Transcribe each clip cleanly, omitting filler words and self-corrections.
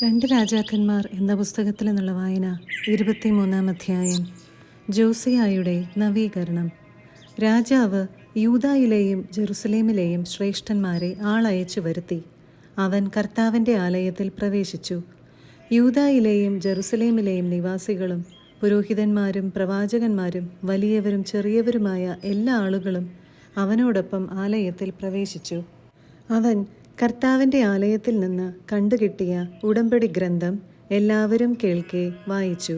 രണ്ട് രാജാക്കന്മാർ എന്ന പുസ്തകത്തിൽ നിന്നുള്ള വായന 23-ാം അധ്യായം. ജോസിയായുടെ നവീകരണം. രാജാവ് യൂദായിലെയും ജെറുസലേമിലെയും ശ്രേഷ്ഠന്മാരെ ആളയച്ചു വരുത്തി. അവൻ കർത്താവിൻ്റെ ആലയത്തിൽ പ്രവേശിച്ചു. യൂദായിലെയും ജെറുസലേമിലെയും നിവാസികളും പുരോഹിതന്മാരും പ്രവാചകന്മാരും വലിയവരും ചെറിയവരുമായ എല്ലാ ആളുകളും അവനോടൊപ്പം ആലയത്തിൽ പ്രവേശിച്ചു. അവൻ കർത്താവിൻ്റെ ആലയത്തിൽ നിന്ന് കണ്ടുകിട്ടിയ ഉടമ്പടി ഗ്രന്ഥം എല്ലാവരും കേൾക്കെ വായിച്ചു.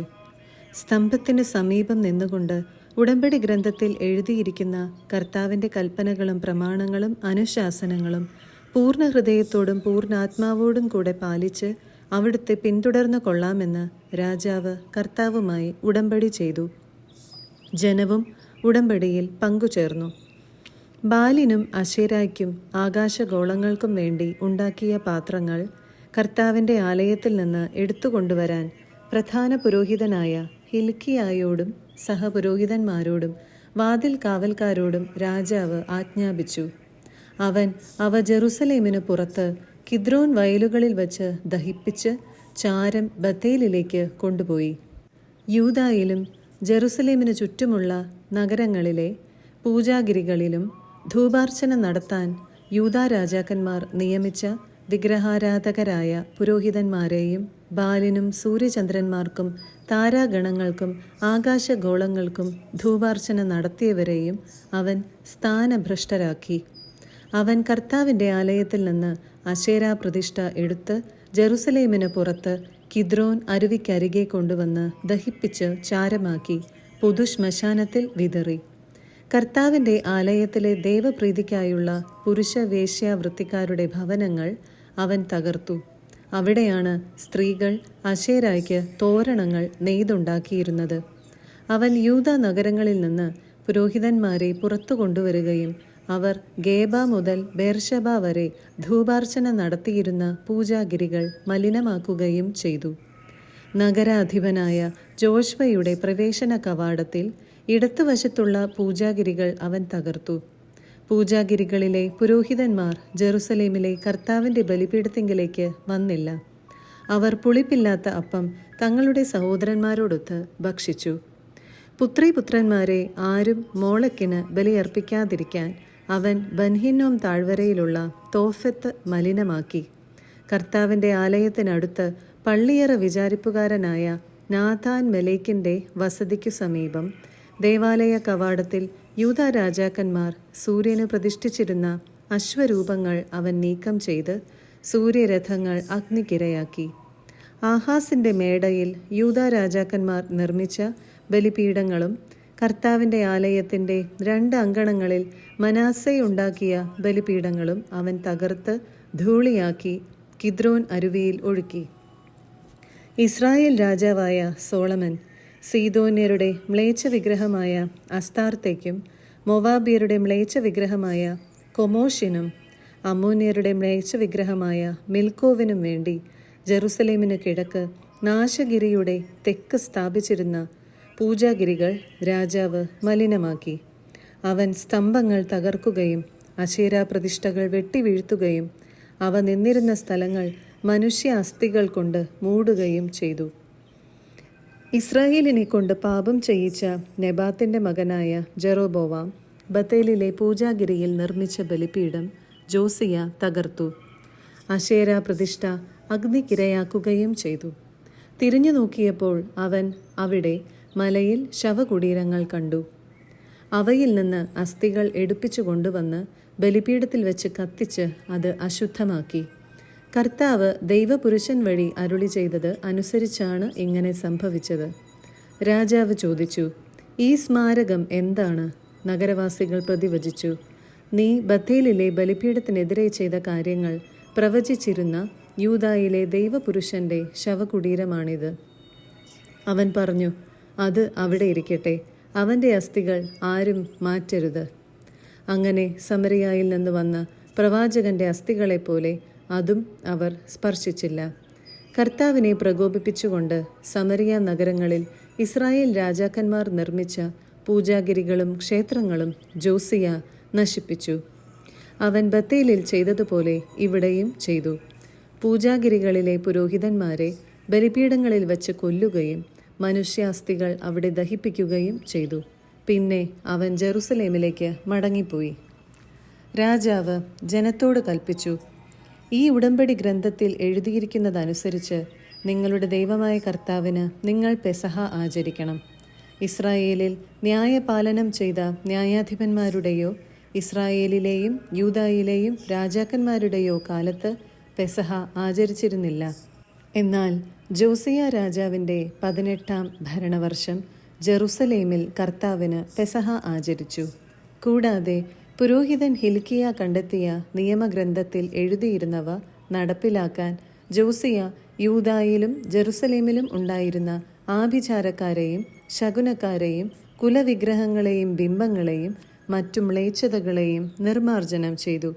സ്തംഭത്തിന് സമീപം നിന്നുകൊണ്ട് ഉടമ്പടി ഗ്രന്ഥത്തിൽ എഴുതിയിരിക്കുന്ന കർത്താവിൻ്റെ കൽപ്പനകളും പ്രമാണങ്ങളും അനുശാസനങ്ങളും പൂർണ്ണ ഹൃദയത്തോടും പൂർണ്ണാത്മാവോടും കൂടെ പാലിച്ച് അവിടുത്തെ പിന്തുടർന്നു കൊള്ളാമെന്ന് രാജാവ് കർത്താവുമായി ഉടമ്പടി ചെയ്തു. ജനവും ഉടമ്പടിയിൽ പങ്കുചേർന്നു. ബാലിനും അശേരായ്ക്കും ആകാശഗോളങ്ങൾക്കും വേണ്ടി ഉണ്ടാക്കിയ പാത്രങ്ങൾ കർത്താവിൻ്റെ ആലയത്തിൽ നിന്ന് എടുത്തുകൊണ്ടുവരാൻ പ്രധാന പുരോഹിതനായ ഹിൽക്കിയായോടും സഹപുരോഹിതന്മാരോടും വാതിൽ കാവൽക്കാരോടും രാജാവ് ആജ്ഞാപിച്ചു. അവൻ അവ ജെറുസലേമിന് പുറത്ത് കിദ്രോൻ വയലുകളിൽ വച്ച് ദഹിപ്പിച്ച് ചാരം ബത്തേലിലേക്ക് കൊണ്ടുപോയി. യൂദായിലും ജെറുസലേമിന് ചുറ്റുമുള്ള നഗരങ്ങളിലെ പൂജാഗിരികളിലും ധൂപാർച്ചന നടത്താൻ യൂദാ രാജാക്കന്മാർ നിയമിച്ച വിഗ്രഹാരാധകരായ പുരോഹിതന്മാരെയും ബാലിനും സൂര്യചന്ദ്രന്മാർക്കും താരാഗണങ്ങൾക്കും ആകാശഗോളങ്ങൾക്കും ധൂപാർച്ചന നടത്തിയവരെയും അവൻ സ്ഥാനഭ്രഷ്ടരാക്കി. അവൻ കർത്താവിൻ്റെ ആലയത്തിൽ നിന്ന് അശേരാ പ്രതിഷ്ഠ എടുത്ത് ജെറുസലേമിന് പുറത്ത് കിദ്രോൻ അരുവിക്കരികെ കൊണ്ടുവന്ന് ദഹിപ്പിച്ച് ചാരമാക്കി പൊതുശ്മശാനത്തിൽ വിതറി. കർത്താവിൻ്റെ ആലയത്തിലെ ദേവപ്രീതിക്കായുള്ള പുരുഷ വേശ്യാവൃത്തിക്കാരുടെ ഭവനങ്ങൾ അവൻ തകർത്തു. അവിടെയാണ് സ്ത്രീകൾ അശേരായ്ക്ക് തോരണങ്ങൾ നെയ്തുണ്ടാക്കിയിരുന്നത്. അവൻ യൂദാ നഗരങ്ങളിൽ നിന്ന് പുരോഹിതന്മാരെ പുറത്തു കൊണ്ടുവരികയും അവർ ഗേബ മുതൽ ബേർഷബ വരെ ധൂപാർച്ചന നടത്തിയിരുന്ന പൂജാഗിരികൾ മലിനമാക്കുകയും ചെയ്തു. നഗരാധിപനായ ജോഷ്വയുടെ പ്രവേശന കവാടത്തിൽ ഇടത്തുവശത്തുള്ള പൂജാഗിരികൾ അവൻ തകർത്തു. പൂജാഗിരികളിലെ പുരോഹിതന്മാർ ജെറുസലേമിലെ കർത്താവിൻ്റെ ബലിപീഠത്തിങ്കിലേക്ക് വന്നില്ല. അവർ പുളിപ്പില്ലാത്ത അപ്പം തങ്ങളുടെ സഹോദരന്മാരോടൊത്ത് ഭക്ഷിച്ചു. പുത്രീപുത്രന്മാരെ ആരും മോളക്കിന് ബലിയർപ്പിക്കാതിരിക്കാൻ അവൻ ബൻഹിന്നോം താഴ്വരയിലുള്ള തോഫെത്ത് മലിനമാക്കി. കർത്താവിൻ്റെ ആലയത്തിനടുത്ത് പള്ളിയറ വിചാരിപ്പുകാരനായ നാഥാൻ മെലേക്കിൻ്റെ വസതിക്കു സമീപം ദേവാലയ കവാടത്തിൽ യൂദാ രാജാക്കന്മാർ സൂര്യന് പ്രതിഷ്ഠിച്ചിരുന്ന അശ്വരൂപങ്ങൾ അവൻ നീക്കം ചെയ്ത് സൂര്യരഥങ്ങൾ അഗ്നിക്കിരയാക്കി. ആഹാസിൻ്റെ മേടയിൽ യൂദാ രാജാക്കന്മാർ നിർമ്മിച്ച ബലിപീഠങ്ങളും കർത്താവിൻ്റെ ആലയത്തിൻ്റെ 2 അങ്കണങ്ങളിൽ മനാസയുണ്ടാക്കിയ ബലിപീഠങ്ങളും അവൻ തകർത്ത് ധൂളിയാക്കി കിദ്രോൻ അരുവിയിൽ ഒഴുക്കി. ഇസ്രായേൽ രാജാവായ സോളമൻ സീദോന്യരുടെ മ്ലേച്ഛ വിഗ്രഹമായ അസ്താർത്തേക്കും മൊവാബിയരുടെ മ്ലേച്ഛ വിഗ്രഹമായ കൊമോഷിനും അമ്മോന്യരുടെ മ്ലേച്ഛ വിഗ്രഹമായ മിൽക്കോവിനും വേണ്ടി ജെറുസലേമിന് കിഴക്ക് നാശഗിരിയുടെ തെക്ക് സ്ഥാപിച്ചിരുന്ന പൂജാഗിരികൾ രാജാവ് മലിനമാക്കി. അവൻ സ്തംഭങ്ങൾ തകർക്കുകയും അശേരാ പ്രതിഷ്ഠകൾ വെട്ടിവീഴ്ത്തുകയും അവ നിന്നിരുന്ന സ്ഥലങ്ങൾ മനുഷ്യ അസ്ഥികൾ കൊണ്ട് മൂടുകയും ചെയ്തു. ഇസ്രായേലിനെ കൊണ്ട് പാപം ചെയ്യിച്ച നെബാത്തിൻ്റെ മകനായ ജെറോബോവാം ബത്തേലിലെ പൂജാഗിരിയിൽ നിർമ്മിച്ച ബലിപീഠം ജോസിയ തകർത്തു. അശേരാ പ്രതിഷ്ഠ അഗ്നിക്കിരയാക്കുകയും ചെയ്തു. തിരിഞ്ഞു നോക്കിയപ്പോൾ അവൻ അവിടെ മലയിൽ ശവകുടീരങ്ങൾ കണ്ടു. അവയിൽ നിന്ന് അസ്ഥികൾ എടുപ്പിച്ചു കൊണ്ടുവന്ന് ബലിപീഠത്തിൽ വെച്ച് കത്തിച്ച് അത് അശുദ്ധമാക്കി. കർത്താവ് ദൈവപുരുഷൻ വഴി അരുളി ചെയ്തത് അനുസരിച്ചാണ് ഇങ്ങനെ സംഭവിച്ചത്. രാജാവ് ചോദിച്ചു, ഈ സ്മാരകം എന്താണ്? നഗരവാസികൾ പ്രതിവചിച്ചു, നീ ബത്തേലിലെ ബലിപീഠത്തിനെതിരെ ചെയ്ത കാര്യങ്ങൾ പ്രവചിച്ചിരുന്ന യൂദായിലെ ദൈവപുരുഷൻ്റെ ശവകുടീരമാണിത്. അവൻ പറഞ്ഞു, അത് അവിടെ ഇരിക്കട്ടെ, അവൻ്റെ അസ്ഥികൾ ആരും മാറ്റരുത്. അങ്ങനെ സമരിയായിൽ നിന്ന് വന്ന പ്രവാചകന്റെ അസ്ഥികളെപ്പോലെ അതും അവർ സ്പർശിച്ചില്ല. കർത്താവിനെ പ്രകോപിപ്പിച്ചുകൊണ്ട് സമരിയ നഗരങ്ങളിൽ ഇസ്രായേൽ രാജാക്കന്മാർ നിർമ്മിച്ച പൂജാഗിരികളും ക്ഷേത്രങ്ങളും ജോസിയ നശിപ്പിച്ചു. അവൻ ബത്തേലിൽ ചെയ്തതുപോലെ ഇവിടെയും ചെയ്തു. പൂജാഗിരികളിലെ പുരോഹിതന്മാരെ ബലിപീഠങ്ങളിൽ വച്ച് കൊല്ലുകയും മനുഷ്യാസ്ഥികൾ അവിടെ ദഹിപ്പിക്കുകയും ചെയ്തു. പിന്നെ അവൻ ജെറുസലേമിലേക്ക് മടങ്ങിപ്പോയി. രാജാവ് ജനത്തോട് കൽപ്പിച്ചു, ഈ ഉടമ്പടി ഗ്രന്ഥത്തിൽ എഴുതിയിരിക്കുന്നതനുസരിച്ച് നിങ്ങളുടെ ദൈവമായ കർത്താവിന് നിങ്ങൾ പെസഹ ആചരിക്കണം. ഇസ്രായേലിൽ ന്യായപാലനം ചെയ്ത ന്യായാധിപന്മാരുടെയോ ഇസ്രായേലിലെയും യൂദായിലെയും രാജാക്കന്മാരുടെയോ കാലത്ത് പെസഹ ആചരിച്ചിരുന്നില്ല. എന്നാൽ ജോസിയ രാജാവിൻ്റെ 18-ാം ഭരണവർഷം ജെറുസലേമിൽ കർത്താവിന് പെസഹ ആചരിച്ചു. കൂടാതെ പുരോഹിതൻ ഹിൽക്കിയ കണ്ടെത്തിയ നിയമഗ്രന്ഥത്തിൽ എഴുതിയിരുന്നവ നടപ്പിലാക്കാൻ ജോസിയ യൂദായിലും ജെറുസലേമിലും ഉണ്ടായിരുന്ന ആഭിചാരക്കാരെയും ശകുനക്കാരെയും കുലവിഗ്രഹങ്ങളെയും ബിംബങ്ങളെയും മറ്റു മ്ലേച്ഛതകളെയും നിർമ്മാർജ്ജനം ചെയ്തു.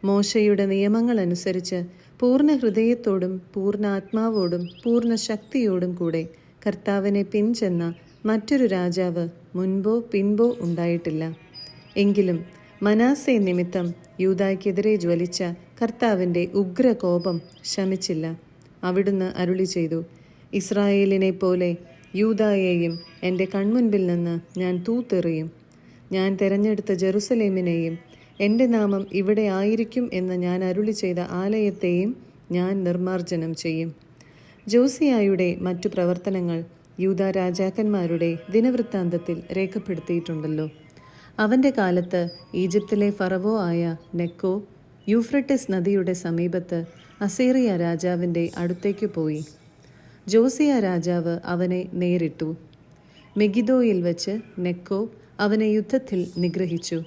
മോശയുടെ നിയമങ്ങളനുസരിച്ച് പൂർണ്ണ ഹൃദയത്തോടും പൂർണ്ണ ആത്മാവോടും പൂർണ്ണ ശക്തിയോടും കൂടെ കർത്താവിനെ പിൻചെന്ന മറ്റൊരു രാജാവ് മുൻപോ പിൻപോ ഉണ്ടായിട്ടില്ല. എങ്കിലും മനാസെ നിമിത്തം യൂദായ്ക്കെതിരെ ജ്വലിച്ച കർത്താവിൻ്റെ ഉഗ്രകോപം ശമിച്ചില്ല. അവിടുന്ന് അരുളി ചെയ്തു, ഇസ്രായേലിനെ പോലെ യൂദായെയും എൻ്റെ കൺമുൻപിൽ നിന്ന് ഞാൻ തൂത്തെറിയും. ഞാൻ തെരഞ്ഞെടുത്ത ജെറുസലേമിനെയും എൻ്റെ നാമം ഇവിടെ ആയിരിക്കും എന്ന് ഞാൻ അരുളി ചെയ്ത ആലയത്തെയും ഞാൻ നിർമ്മാർജ്ജനം ചെയ്യും. ജോസിയായുടെ മറ്റു പ്രവർത്തനങ്ങൾ യൂദാ രാജാക്കന്മാരുടെ ദിനവൃത്താന്തത്തിൽ രേഖപ്പെടുത്തിയിട്ടുണ്ടല്ലോ. അവൻ്റെ കാലത്ത് ഈജിപ്തിലെ ഫറവോ ആയ നെക്കോ യൂഫ്രട്ടിസ് നദിയുടെ സമീപത്ത് അസീറിയ രാജാവിൻ്റെ അടുത്തേക്ക് പോയി. ജോസിയ രാജാവ് അവനെ നേരിട്ടു. മെഗിദോയിൽ വച്ച് നെക്കോ അവനെ യുദ്ധത്തിൽ നിഗ്രഹിച്ചു.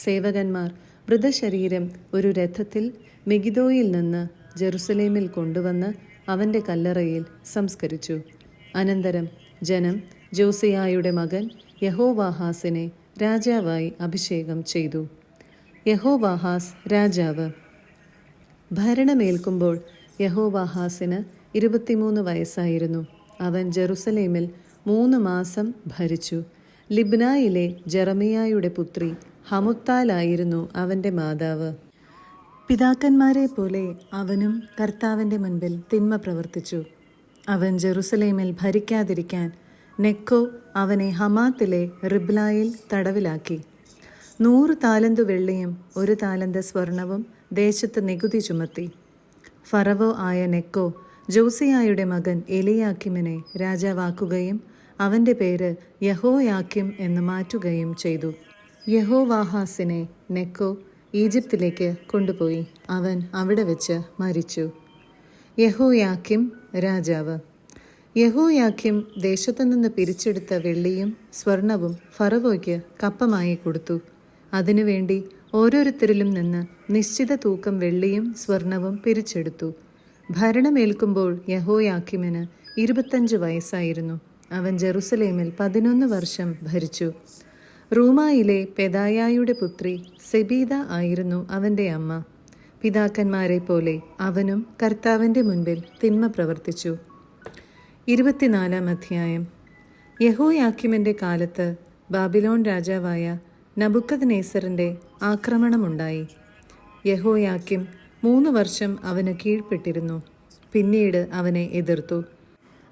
സേവകന്മാർ മൃതശരീരം ഒരു രഥത്തിൽ മെഗിദോയിൽ നിന്ന് ജെറുസലേമിൽ കൊണ്ടുവന്ന് അവൻ്റെ കല്ലറയിൽ സംസ്കരിച്ചു. അനന്തരം ജനം ജോസിയായുടെ മകൻ യഹോവാഹാസിനെ രാജാവായി അഭിഷേകം ചെയ്തു. യഹോവാഹാസ് രാജാവ്. ഭരണമേൽക്കുമ്പോൾ യഹോവാഹാസിന് 23 വയസ്സായിരുന്നു. അവൻ ജെറുസലേമിൽ 3 മാസം ഭരിച്ചു. ലിബ്നായിലെ ജെറമിയായുടെ പുത്രി ഹമുത്താലായിരുന്നു അവൻ്റെ മാതാവ്. പിതാക്കന്മാരെ പോലെ അവനും കർത്താവിൻ്റെ മുൻപിൽ തിന്മ പ്രവർത്തിച്ചു. അവൻ ജെറുസലേമിൽ ഭരിക്കാതിരിക്കാൻ നെക്കോ അവനെ ഹമാത്തിലെ റിബ്ലായിൽ തടവിലാക്കി. 100 താലന്ത് വെള്ളിയും 1 താലന്ത് സ്വർണവും ദേശത്ത് നികുതി ചുമത്തി. ഫറവോ ആയ നെക്കോ ജോസിയായുടെ മകൻ എലിയാക്കിമിനെ രാജാവാക്കുകയും അവൻ്റെ പേര് യഹോയാക്കിം എന്ന് മാറ്റുകയും ചെയ്തു. യഹോവാഹാസിനെ നെക്കോ ഈജിപ്തിലേക്ക് കൊണ്ടുപോയി. അവൻ അവിടെ വെച്ച് മരിച്ചു. യഹോയാക്കിം രാജാവ്. യഹോയാക്കിം ദേശത്തുനിന്ന് പിരിച്ചെടുത്ത വെള്ളിയും സ്വർണവും ഫറവോയ്ക്ക് കപ്പമായി കൊടുത്തു. അതിനുവേണ്ടി ഓരോരുത്തരിലും നിന്ന് നിശ്ചിത തൂക്കം വെള്ളിയും സ്വർണവും പിരിച്ചെടുത്തു. ഭരണമേൽക്കുമ്പോൾ യഹോയാക്കിമിന് 25 വയസ്സായിരുന്നു. അവൻ ജെറുസലേമിൽ 11 വർഷം ഭരിച്ചു. റൂമായിലെ പെദായായുടെ പുത്രി സെബീദ ആയിരുന്നു അവൻ്റെ അമ്മ. പിതാക്കന്മാരെ പോലെ അവനും കർത്താവിൻ്റെ മുൻപിൽ തിന്മ പ്രവർത്തിച്ചു. 24-ാം അധ്യായം. യഹോയാക്കിമിൻ്റെ കാലത്ത് ബാബിലോൺ രാജാവായ നബുക്കദ്നേസറിൻ്റെ ആക്രമണമുണ്ടായി. യഹോയാക്കിം 3 വർഷം അവന് കീഴ്പ്പെട്ടിരുന്നു. പിന്നീട് അവനെ എതിർത്തു.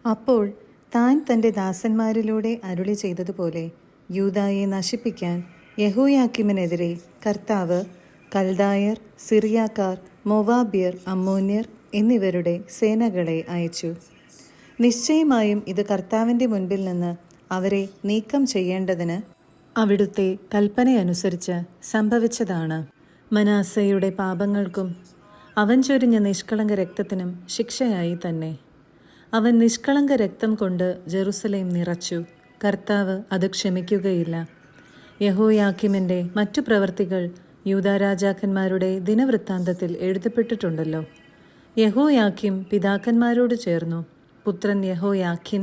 അപ്പോൾ താൻ തൻ്റെ ദാസന്മാരിലൂടെ അരുളി ചെയ്തതുപോലെ യൂദായെ നശിപ്പിക്കാൻ യഹോയാക്കിമിനെതിരെ കർത്താവ് കൽദായർ, സിറിയാക്കാർ, മൊവാബ്യർ, അമ്മോന്യർ എന്നിവരുടെ സേനകളെ അയച്ചു. നിശ്ചയമായും ഇത് കർത്താവിൻ്റെ മുൻപിൽ നിന്ന് അവരെ നീക്കം ചെയ്യേണ്ടതിന് അവിടുത്തെ കൽപ്പനയനുസരിച്ച് സംഭവിച്ചതാണ്. മനാസയുടെ പാപങ്ങൾക്കും അവൻ ചൊരിഞ്ഞ നിഷ്കളങ്ക രക്തത്തിനും ശിക്ഷയായി തന്നെ. അവൻ നിഷ്കളങ്ക രക്തം കൊണ്ട് ജെറുസലേം നിറച്ചു. കർത്താവ് അത് ക്ഷമിക്കുകയില്ല. യഹോയാക്കിമിൻ്റെ മറ്റു പ്രവർത്തികൾ യൂദാ രാജാക്കന്മാരുടെ ദിനവൃത്താന്തത്തിൽ എഴുതപ്പെട്ടിട്ടുണ്ടല്ലോ. യഹോയാക്കിം പിതാക്കന്മാരോട് ചേർന്നു. പുത്രൻ യഹോയാഖിൻ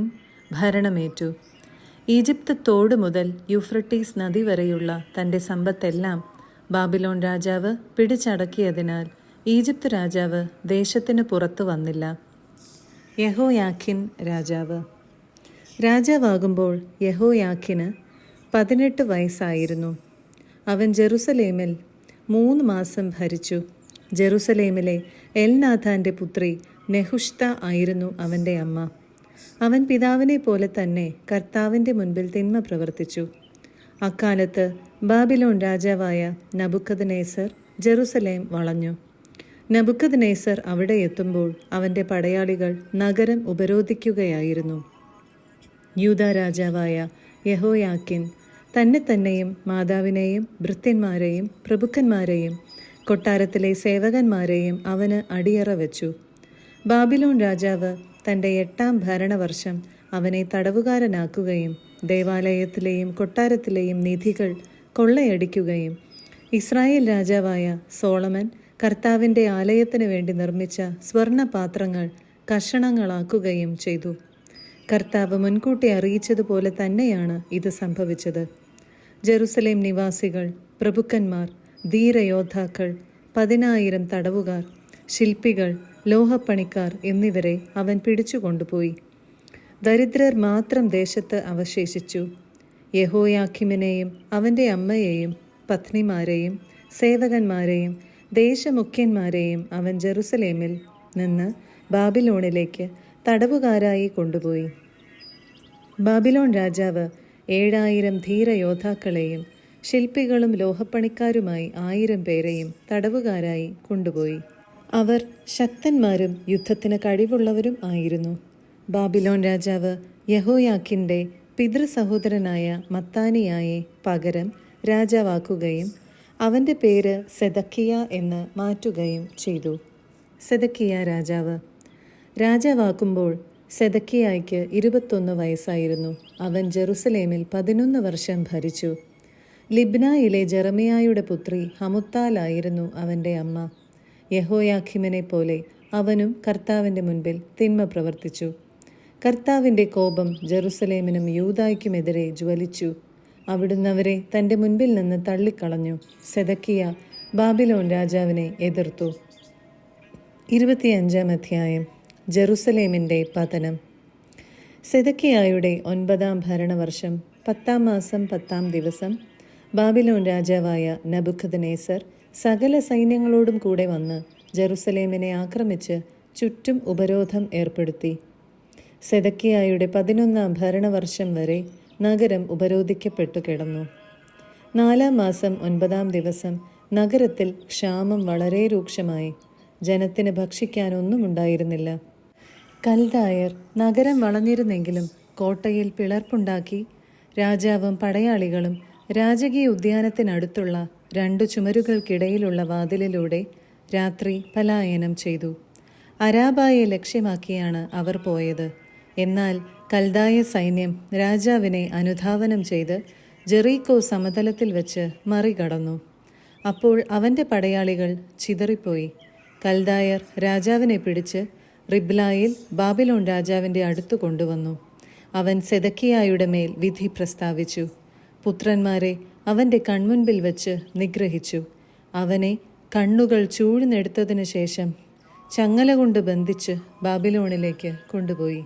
ഭരണമേറ്റു. ഈജിപ്ത് തോട് മുതൽ യൂഫ്രട്ടീസ് നദി വരെയുള്ള തൻ്റെ സമ്പത്തെല്ലാം ബാബിലോൺ രാജാവ് പിടിച്ചടക്കിയതിനാൽ ഈജിപ്ത് രാജാവ് ദേശത്തിന് പുറത്തു വന്നില്ല. യഹോയാഖിൻ രാജാവ്. രാജാവാകുമ്പോൾ യഹോയാഖിന് 18 വയസ്സായിരുന്നു. അവൻ ജെറുസലേമിൽ 3 മാസം ഭരിച്ചു. ജെറുസലേമിലെ എൽനാഥാന്റെ പുത്രി നെഹുഷ്ത ആയിരുന്നു അവൻ്റെ അമ്മ. അവൻ പിതാവിനെ പോലെ തന്നെ കർത്താവിൻ്റെ മുൻപിൽ തിന്മ പ്രവർത്തിച്ചു. അക്കാലത്ത് ബാബിലോൺ രാജാവായ നബുക്കദ്നേസർ ജെറുസലേം വളഞ്ഞു. നബുക്കദ്നേസർ അവിടെ എത്തുമ്പോൾ അവൻ്റെ പടയാളികൾ നഗരം ഉപരോധിക്കുകയായിരുന്നു. യൂദാ രാജാവായ യെഹോയാക്കിൻ തന്നെയും മാതാവിനെയും ഭൃത്യന്മാരെയും പ്രഭുക്കന്മാരെയും കൊട്ടാരത്തിലെ സേവകന്മാരെയും അവന് അടിയറ വെച്ചു. ബാബിലോൺ രാജാവ് തൻ്റെ 8ാം ഭരണവർഷം അവനെ തടവുകാരനാക്കുകയും ദേവാലയത്തിലെയും കൊട്ടാരത്തിലെയും നിധികൾ കൊള്ളയടിക്കുകയും ഇസ്രായേൽ രാജാവായ സോളമൻ കർത്താവിൻ്റെ ആലയത്തിന് വേണ്ടി നിർമ്മിച്ച സ്വർണപാത്രങ്ങൾ കഷണങ്ങളാക്കുകയും ചെയ്തു. കർത്താവ് മുൻകൂട്ടി അറിയിച്ചതുപോലെ തന്നെയാണ് ഇത് സംഭവിച്ചത്. ജെറുസലേം നിവാസികൾ, പ്രഭുക്കന്മാർ, ധീരയോദ്ധാക്കൾ, 10,000 തടവുകാർ, ശില്പികൾ, ലോഹപ്പണിക്കാർ എന്നിവരെ അവൻ പിടിച്ചുകൊണ്ടുപോയി. ദരിദ്രർ മാത്രം ദേശത്ത് അവശേഷിച്ചു. യെഹോയാക്കിമിനെയും അവൻ്റെ അമ്മയെയും പത്നിമാരെയും സേവകന്മാരെയും ദേശമുഖ്യന്മാരെയും അവൻ ജെറുസലേമിൽ നിന്ന് ബാബിലോണിലേക്ക് തടവുകാരായി കൊണ്ടുപോയി. ബാബിലോൺ രാജാവ് 7,000 ധീരയോദ്ധാക്കളെയും ശില്പികളും ലോഹപ്പണിക്കാരുമായി 1,000 പേരെയും തടവുകാരായി കൊണ്ടുപോയി. അവർ ശക്തന്മാരും യുദ്ധത്തിന് കഴിവുള്ളവരും ആയിരുന്നു. ബാബിലോൺ രാജാവ് യെഹോയാക്കിൻ്റെ പിതൃസഹോദരനായ മത്താനിയായെ പകരം രാജാവാക്കുകയും അവൻ്റെ പേര് സെദക്കിയ എന്ന് മാറ്റുകയും ചെയ്തു. സെദക്കിയ രാജാവാക്കുമ്പോൾ സെദക്കിയായ്ക്ക് 21 വയസ്സായിരുന്നു. അവൻ ജെറുസലേമിൽ 11 വർഷം ഭരിച്ചു. ലിബ്നായിലെ ജെറമിയായുടെ പുത്രി ഹമുത്താലായിരുന്നു അവൻ്റെ അമ്മ. യെഹോയാഖിമിനെ പോലെ അവനും കർത്താവിൻ്റെ മുൻപിൽ തിന്മ പ്രവർത്തിച്ചു. കർത്താവിൻ്റെ കോപം ജെറുസലേമിനും യൂദായ്ക്കുമെതിരെ ജ്വലിച്ചു. അവിടുന്ന് അവരെ തൻ്റെ മുൻപിൽ നിന്ന് തള്ളിക്കളഞ്ഞു. സെദക്കിയ ബാബിലോൺ രാജാവിനെ എതിർത്തു. 25-ാം അധ്യായം. ജെറുസലേമിൻ്റെ പതനം. സെദക്കിയായുടെ 9ാം ഭരണവർഷം 10-ാം മാസം 10-ാം ദിവസം ബാബിലോൺ രാജാവായ നബുക്കദ്നേസർ സകല സൈന്യങ്ങളോടും കൂടെ വന്ന് ജെറുസലേമിനെ ആക്രമിച്ച് ചുറ്റും ഉപരോധം ഏർപ്പെടുത്തി. സെദക്കിയായുടെ 11-ാം ഭരണവർഷം വരെ നഗരം ഉപരോധിക്കപ്പെട്ടു കിടന്നു. 4-ാം മാസം 9-ാം ദിവസം നഗരത്തിൽ ക്ഷാമം വളരെ രൂക്ഷമായി. ജനത്തിന് ഭക്ഷിക്കാനൊന്നും ഉണ്ടായിരുന്നില്ല. കൽദായർ നഗരം വളഞ്ഞിരുന്നെങ്കിലും കോട്ടയിൽ പിളർപ്പുണ്ടാക്കി രാജാവും പടയാളികളും രാജകീയ ഉദ്യാനത്തിനടുത്തുള്ള 2 ചുമരുകൾക്കിടയിലുള്ള വാതിലിലൂടെ രാത്രി പലായനം ചെയ്തു. അരാബായെ ലക്ഷ്യമാക്കിയാണ് അവർ പോയത്. എന്നാൽ കൽദായ സൈന്യം രാജാവിനെ അനുധാവനം ചെയ്ത് ജെറീക്കോ സമതലത്തിൽ വെച്ച് മറികടന്നു. അപ്പോൾ അവൻ്റെ പടയാളികൾ ചിതറിപ്പോയി. കൽദായർ രാജാവിനെ പിടിച്ച് റിബ്ലായിൽ ബാബിലോൺ രാജാവിൻ്റെ അടുത്തു കൊണ്ടുവന്നു. അവൻ സെദക്കിയായുടെ മേൽ വിധി പ്രസ്താവിച്ചു. പുത്രന്മാരെ അവൻ്റെ കൺമുൻപിൽ വെച്ച് നിഗ്രഹിച്ചു. അവനെ കണ്ണുകൾ ചൂഴ്ന്നെടുത്തതിനു ശേഷം ചങ്ങല കൊണ്ട് ബന്ധിച്ച് ബാബിലോണിലേക്ക് കൊണ്ടുപോയി.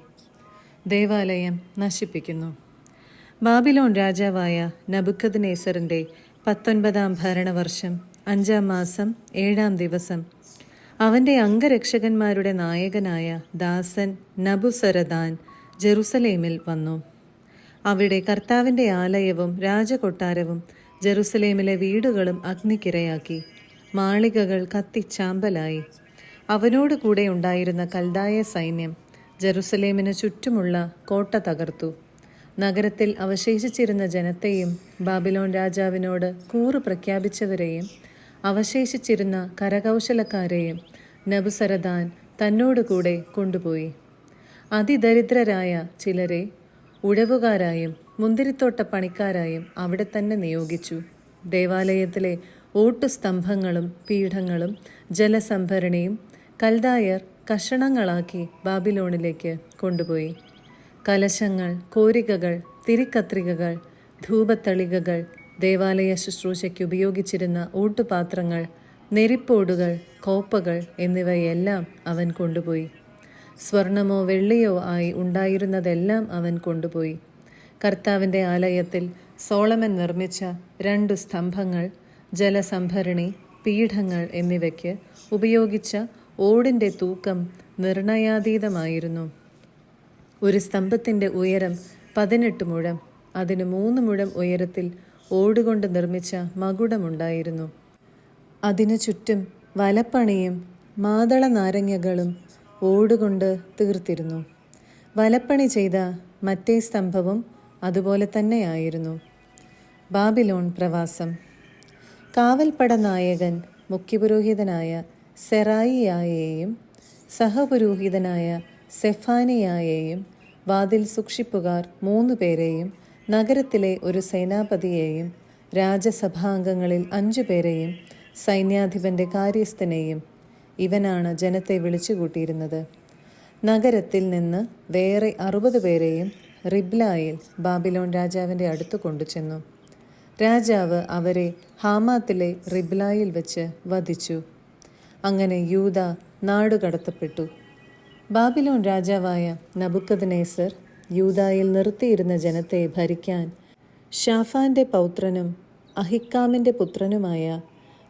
ദേവാലയം നശിപ്പിക്കുന്നു. ബാബിലോൺ രാജാവായ നബുക്കദ്നേസറിൻ്റെ 19-ാം ഭരണവർഷം 5-ാം മാസം 7-ാം ദിവസം അവൻ്റെ അംഗരക്ഷകന്മാരുടെ നായകനായ ദാസൻ നബുസരദാൻ ജെറുസലേമിൽ വന്നു. അവിടെ കർത്താവിൻ്റെ ആലയവും രാജകൊട്ടാരവും ജെറുസലേമിലെ വീടുകളും അഗ്നിക്കിരയാക്കി. മാളികകൾ കത്തിച്ചാമ്പലായി. അവനോട് കൂടെ ഉണ്ടായിരുന്ന കൽദായ സൈന്യം ജെറുസലേമിന് ചുറ്റുമുള്ള കോട്ട തകർത്തു. നഗരത്തിൽ അവശേഷിച്ചിരുന്ന ജനത്തെയും ബാബിലോൺ രാജാവിനോട് കൂറ് പ്രഖ്യാപിച്ചവരെയും അവശേഷിച്ചിരുന്ന കരകൗശലക്കാരെയും നബുസരദാൻ തന്നോടുകൂടെ കൊണ്ടുപോയി. അതിദരിദ്രരായ ചിലരെ ഉഴവുകാരായും മുന്തിരിത്തോട്ട പണിക്കാരായും അവിടെ തന്നെ നിയോഗിച്ചു. ദേവാലയത്തിലെ ഓട്ടുസ്തംഭങ്ങളും പീഠങ്ങളും ജലസംഭരണിയും കൽദായർ കഷണങ്ങളാക്കി ബാബിലോണിലേക്ക് കൊണ്ടുപോയി. കലശങ്ങൾ, കോരികകൾ, തിരിക്കത്രികകൾ, ധൂപത്തളികകൾ, ദേവാലയ ശുശ്രൂഷയ്ക്ക് ഉപയോഗിച്ചിരുന്ന ഊട്ടുപാത്രങ്ങൾ, നെരിപ്പോടുകൾ, കോപ്പകൾ എന്നിവയെല്ലാം അവൻ കൊണ്ടുപോയി. സ്വർണമോ വെള്ളിയോ ആയി ഉണ്ടായിരുന്നതെല്ലാം അവൻ കൊണ്ടുപോയി. കർത്താവിൻ്റെ ആലയത്തിൽ സോളമൻ നിർമ്മിച്ച 2 സ്തംഭങ്ങൾ, ജലസംഭരണി, പീഠങ്ങൾ എന്നിവയ്ക്ക് ഉപയോഗിച്ച ഓടിൻ്റെ തൂക്കം നിർണയാതീതമായിരുന്നു. ഒരു സ്തംഭത്തിൻ്റെ ഉയരം 18 മുഴം. അതിന് 3 മുഴം ഉയരത്തിൽ ഓടുകൊണ്ട് നിർമ്മിച്ച മകുടമുണ്ടായിരുന്നു. അതിനു ചുറ്റും വലപ്പണിയും മാതള നാരങ്ങകളും ഓടുകൊണ്ട് തീർത്തിരുന്നു. വലപ്പണി ചെയ്ത മറ്റേ സ്തംഭവും അതുപോലെ തന്നെയായിരുന്നു. ബാബിലോൺ പ്രവാസം. കാവൽപ്പട നായകൻ മുഖ്യപുരോഹിതനായ സെറായിയായെയും സഹപുരോഹിതനായ സെഫാനിയായെയും വാതിൽ സൂക്ഷിപ്പുകാർ 3 പേരെയും നഗരത്തിലെ ഒരു സേനാപതിയെയും രാജസഭാംഗങ്ങളിൽ 5 പേരെയും സൈന്യാധിപന്റെ കാര്യസ്ഥനെയും, ഇവനാണ് ജനത്തെ വിളിച്ചുകൂട്ടിയിരുന്നത്, നഗരത്തിൽ നിന്ന് വേറെ 60 പേരെയും റിബ്ലായിൽ ബാബിലോൺ രാജാവിൻ്റെ അടുത്ത് കൊണ്ടുചെന്നു. രാജാവ് അവരെ ഹാമാത്തിലെ റിബ്ലായിൽ വെച്ച് വധിച്ചു. അങ്ങനെ യൂദ നാടുകടത്തപ്പെട്ടു. ബാബിലോൺ രാജാവായ നബുക്കദ്നേസർ യൂദായിൽ നിർത്തിയിരുന്ന ജനത്തെ ഭരിക്കാൻ ഷാഫാന്റെ പൗത്രനും അഹിക്കാമിൻ്റെ പുത്രനുമായ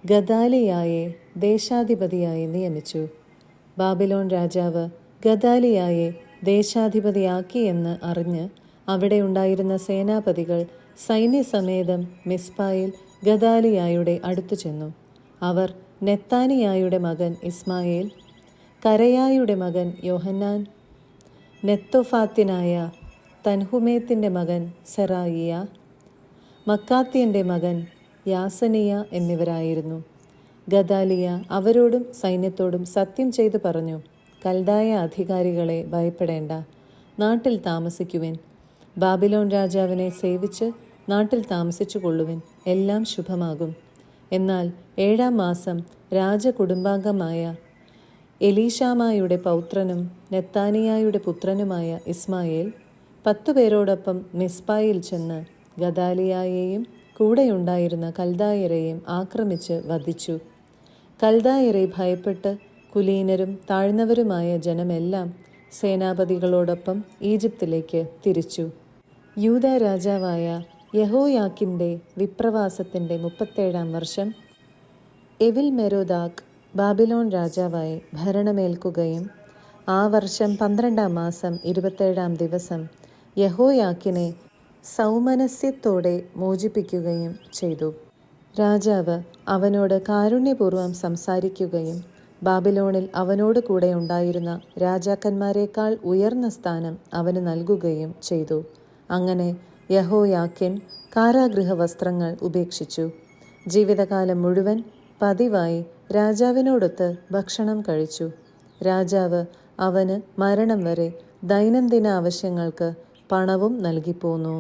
ഗദാലിയായെ ദേശാധിപതിയായി നിയമിച്ചു. ബാബിലോൺ രാജാവ് ഗദാലിയായെ ദേശാധിപതിയാക്കിയെന്ന് അറിഞ്ഞ് അവിടെ ഉണ്ടായിരുന്ന സേനാപതികൾ സൈന്യസമേതം മിസ്പായിൽ ഗദാലിയായുടെ അടുത്തു ചെന്നു. അവർ നെത്താനിയായുടെ മകൻ ഇസ്മായേൽ, കരയായുടെ മകൻ യോഹന്നാൻ, നെത്തോഫാത്യനായ തൻഹുമേത്തിൻ്റെ മകൻ സെറായിയ, മക്കാത്യൻ്റെ മകൻ യാസനിയ എന്നിവരായിരുന്നു. ഗദാലിയ അവരോടും സൈന്യത്തോടും സത്യം ചെയ്തു പറഞ്ഞു, കൽദായ അധികാരികളെ ഭയപ്പെടേണ്ട, നാട്ടിൽ താമസിക്കുവിൻ. ബാബിലോൺ രാജാവിനെ സേവിച്ച് നാട്ടിൽ താമസിച്ചു കൊള്ളുവിൻ, എല്ലാം ശുഭമാകും. എന്നാൽ 7-ാം മാസം രാജകുടുംബാംഗമായ എലീഷാമായുടെ പൗത്രനും നെത്താനിയായുടെ പുത്രനുമായ ഇസ്മായേൽ 10 പേരോടൊപ്പം മിസ്പായിൽ ചെന്ന് ഗദാലിയായെയും കൂടെയുണ്ടായിരുന്ന കൽദായരെയും ആക്രമിച്ച് വധിച്ചു. കൽദായരെ ഭയപ്പെട്ട് കുലീനരും താഴ്ന്നവരുമായ ജനമെല്ലാം സേനാപതികളോടൊപ്പം ഈജിപ്തിലേക്ക് തിരിച്ചു. യൂദ രാജാവായ യഹോയാക്കിൻ്റെ വിപ്രവാസത്തിൻ്റെ 37-ാം വർഷം എവിൽ മെരോദാക്ക് ബാബിലോൺ രാജാവായി ഭരണമേൽക്കുകയും ആ വർഷം 12-ാം മാസം 27-ാം ദിവസം യഹോയാക്കിനെ സൗമനസ്യത്തോടെ മോചിപ്പിക്കുകയും ചെയ്തു. രാജാവ് അവനോട് കാരുണ്യപൂർവ്വം സംസാരിക്കുകയും ബാബിലോണിൽ അവനോട് കൂടെ ഉണ്ടായിരുന്ന രാജാക്കന്മാരെക്കാൾ ഉയർന്ന സ്ഥാനം അവന് നൽകുകയും ചെയ്തു. അങ്ങനെ യഹോയാക്കിൻ കാരാഗൃഹ വസ്ത്രങ്ങൾ ഉപേക്ഷിച്ചു. ജീവിതകാലം മുഴുവൻ പതിവായി രാജാവിനോടൊത്ത് ഭക്ഷണം കഴിച്ചു. രാജാവ് അവന് മരണം വരെ ദൈനംദിന ആവശ്യങ്ങൾക്ക് പണവും നൽകിപ്പോന്നു.